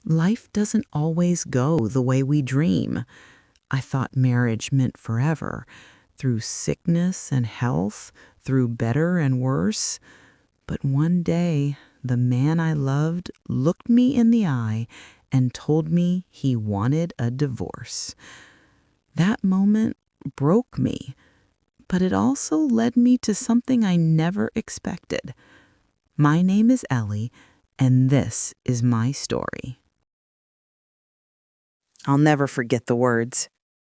life doesn't always go the way we dream. I thought marriage meant forever, through sickness and health, through better and worse. But one day, the man I loved looked me in the eye and told me he wanted a divorce. That moment broke me, but it also led me to something I never expected. My name is Ellie, and this is my story. I'll never forget the words.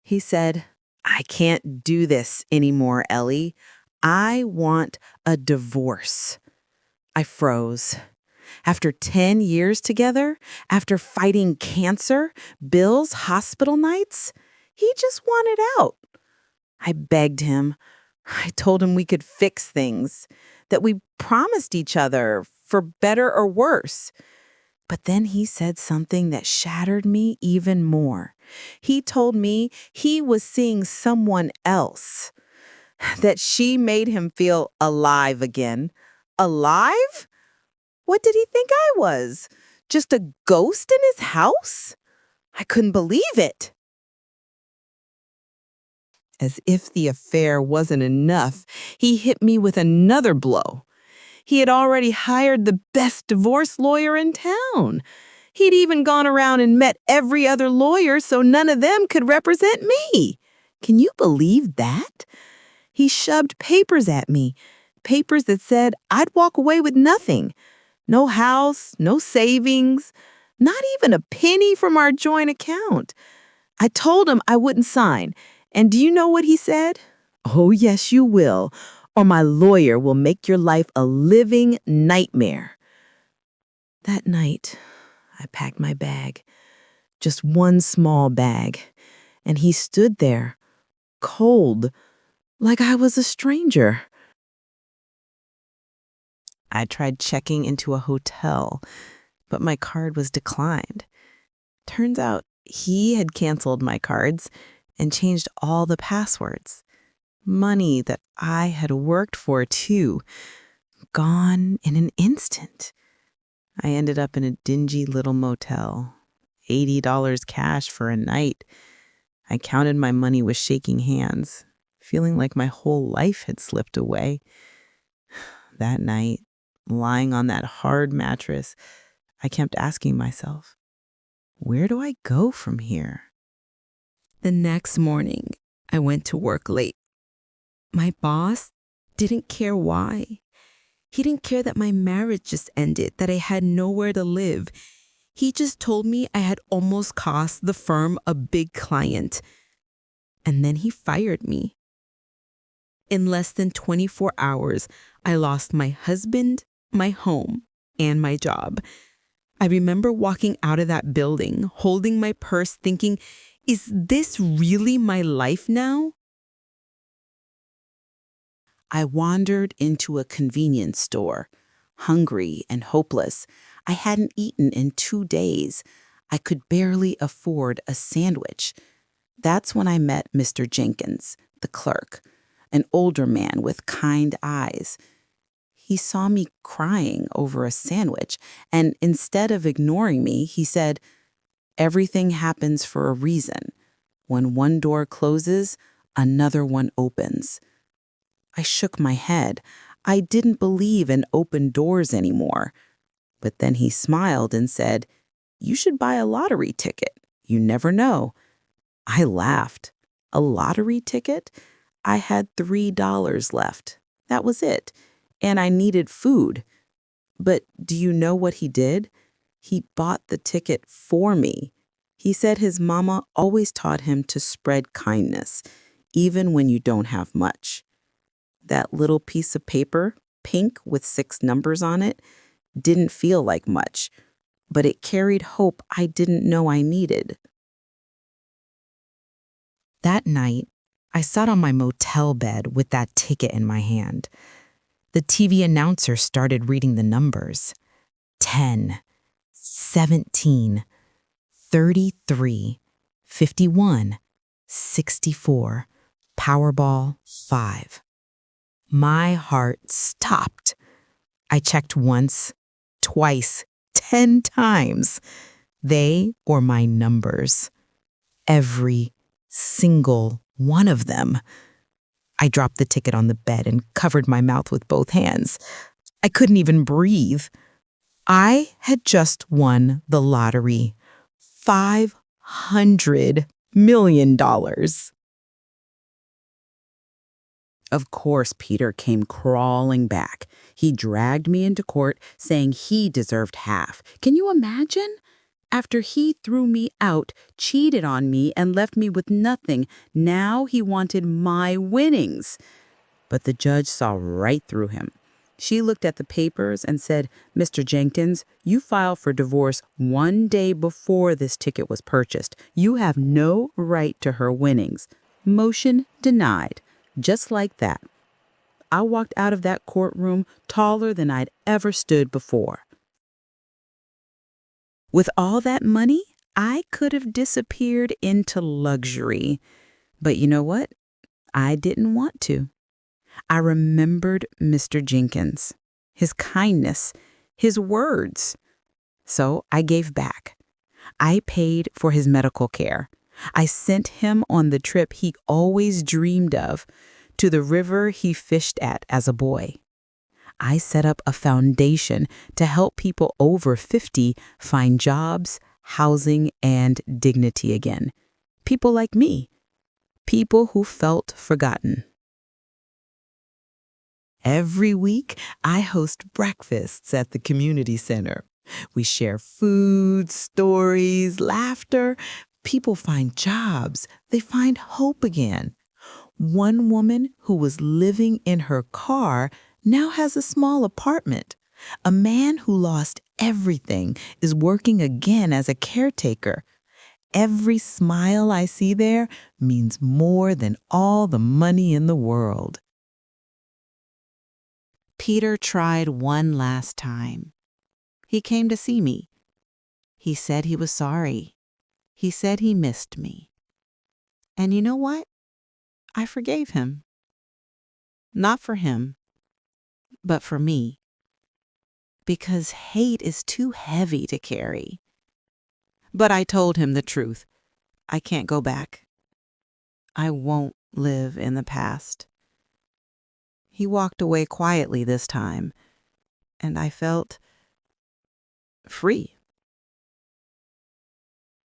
He said, "I can't do this anymore, Ellie. I want a divorce." I froze. After 10 years together, after fighting cancer, bills, hospital nights, he just wanted out. I begged him. I told him we could fix things, that we promised each other for better or worse. But then he said something that shattered me even more. He told me he was seeing someone else, that she made him feel alive again. Alive? What did he think I was? Just a ghost in his house? I couldn't believe it. As if the affair wasn't enough, he hit me with another blow. He had already hired the best divorce lawyer in town. He'd even gone around and met every other lawyer so none of them could represent me. Can you believe that? He shoved papers at me, papers that said I'd walk away with nothing. No house, no savings, not even a penny from our joint account. I told him I wouldn't sign. And do you know what he said? "Oh, yes, you will, or my lawyer will make your life a living nightmare." That night, I packed my bag, just one small bag, and he stood there, cold, like I was a stranger. I tried checking into a hotel, but my card was declined. Turns out he had canceled my cards and changed all the passwords. Money that I had worked for, too, gone in an instant. I ended up in a dingy little motel, $80 cash for a night. I counted my money with shaking hands, feeling like my whole life had slipped away. That night, lying on that hard mattress, I kept asking myself, where do I go from here? The next morning, I went to work late. My boss didn't care why. He didn't care that my marriage just ended, that I had nowhere to live. He just told me I had almost cost the firm a big client. And then he fired me. In less than 24 hours, I lost my husband, my home, and my job. I remember walking out of that building, holding my purse, thinking, is this really my life now? I wandered into a convenience store, hungry and hopeless. I hadn't eaten in 2 days. I could barely afford a sandwich. That's when I met Mr. Jenkins, the clerk, an older man with kind eyes. He saw me crying over a sandwich, and instead of ignoring me, he said, "Everything happens for a reason. When one door closes, another one opens." I shook my head. I didn't believe in open doors anymore. But then he smiled and said, "You should buy a lottery ticket. You never know." I laughed. A lottery ticket? I had $3 left. That was it. And I needed food. But do you know what he did? He bought the ticket for me. He said his mama always taught him to spread kindness, even when you don't have much. That little piece of paper, pink with 6 numbers on it, didn't feel like much, but it carried hope I didn't know I needed. That night, I sat on my motel bed with that ticket in my hand. The TV announcer started reading the numbers. 10, 17, 33, 51, 64, Powerball 5. My heart stopped. I checked once, twice, 10 times. They were my numbers. Every single one of them. I dropped the ticket on the bed and covered my mouth with both hands. I couldn't even breathe. I had just won the lottery. $500 million. Of course, Peter came crawling back. He dragged me into court, saying he deserved half. Can you imagine? After he threw me out, cheated on me, and left me with nothing, now he wanted my winnings. But the judge saw right through him. She looked at the papers and said, "Mr. Jenkins, you filed for divorce 1 day before this ticket was purchased. You have no right to her winnings." Motion denied. Just like that. I walked out of that courtroom taller than I'd ever stood before. With all that money, I could have disappeared into luxury. But you know what? I didn't want to. I remembered Mr. Jenkins, his kindness, his words. So I gave back. I paid for his medical care. I sent him on the trip he always dreamed of, to the river he fished at as a boy. I set up a foundation to help people over 50 find jobs, housing, and dignity again. People like me. People who felt forgotten. Every week, I host breakfasts at the community center. We share food, stories, laughter. People find jobs. They find hope again. One woman who was living in her car now has a small apartment. A man who lost everything is working again as a caretaker. Every smile I see there means more than all the money in the world. Peter tried one last time. He came to see me. He said he was sorry. He said he missed me. And you know what? I forgave him. Not for him, but for me. Because hate is too heavy to carry. But I told him the truth. I can't go back. I won't live in the past. He walked away quietly this time, and I felt free.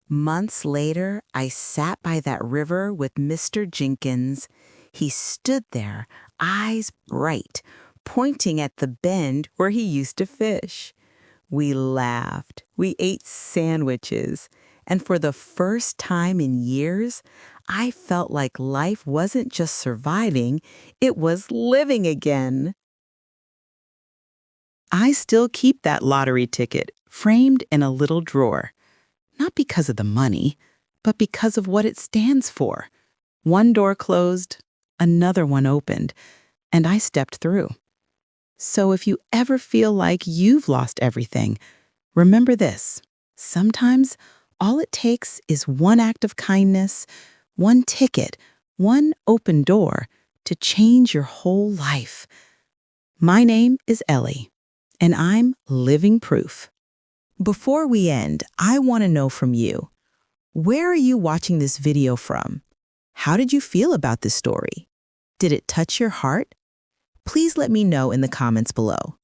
Months later, I sat by that river with Mr. Jenkins. He stood there, eyes bright, pointing at the bend where he used to fish. We laughed, we ate sandwiches, and for the first time in years, I felt like life wasn't just surviving, it was living again. I still keep that lottery ticket framed in a little drawer. Not because of the money, but because of what it stands for. One door closed, another one opened, and I stepped through. So if you ever feel like you've lost everything, remember this. Sometimes all it takes is one act of kindness, one ticket, one open door to change your whole life. My name is Ellie, and I'm living proof. Before we end, I want to know from you, where are you watching this video from? How did you feel about this story? Did it touch your heart? Please let me know in the comments below.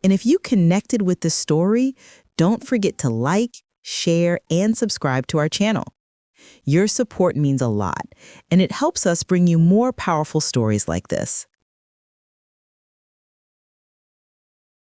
And if you connected with the story, don't forget to like, share, and subscribe to our channel. Your support means a lot, and it helps us bring you more powerful stories like this.